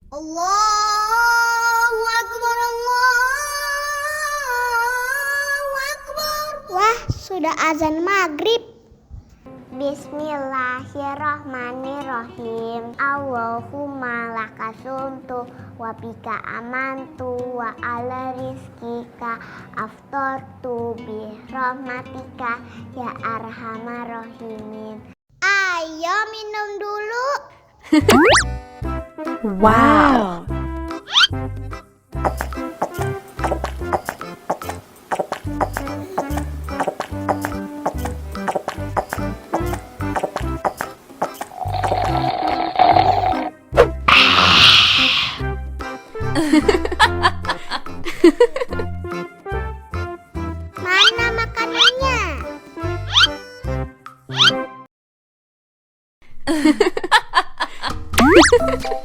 Allahu Akbar, Allahu Akbar. Wah, sudah azan maghrib. Bismillahirrahmanirrahim. Allahumma lakasumtu wa bika amantu wa ala rizkika aftortu bi rahmatika ya arhamar rahimin. Ayo minum dulu. Wow. Mana makanannya?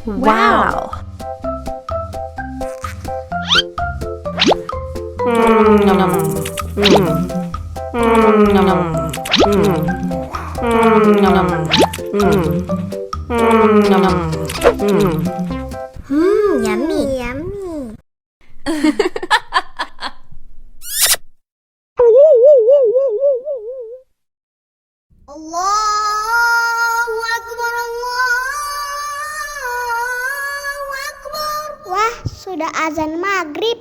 Wow. Yummy, yummy. Allahu Akbar, Allahu Akbar. Wah, sudah azan maghrib.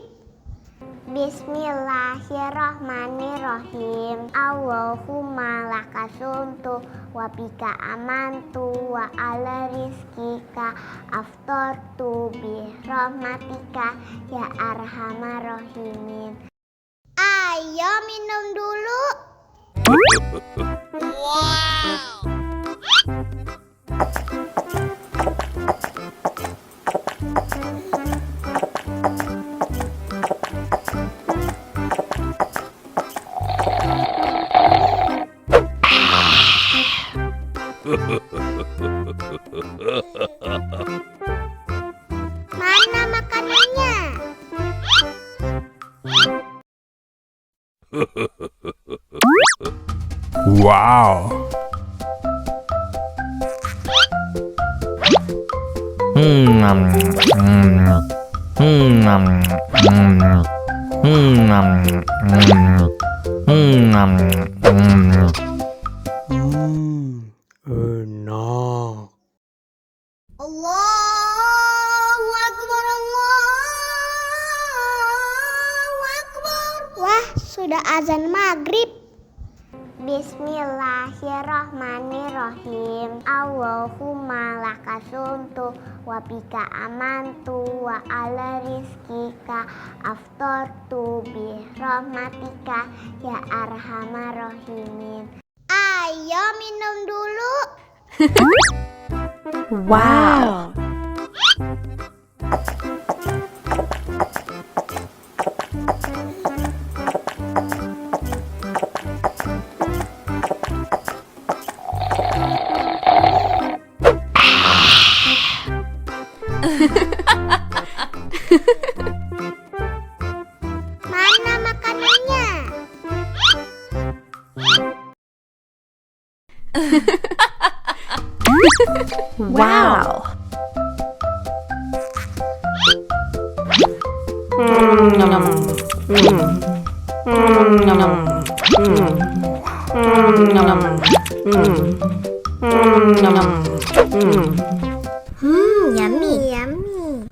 Bismillahirrahmanirrahim. Allahumma lakasumtu wa bika amantu wa ala rizkika aftortu bi rahmatika ya arhamar rahimin. Ayo minum dulu. Mana makanannya? Wow. Enak. Allahu Akbar, Allahu Akbar. Wah, sudah azan maghrib. Bismillahirrahmanirrahim. Allahumma lakasumtu wa bika amantu wa ala rizkika aftortu bi rahmatika ya arhamar rahimin. Ayo minum dulu. Wow. Mana makanannya? Wow. Yummy, yummy.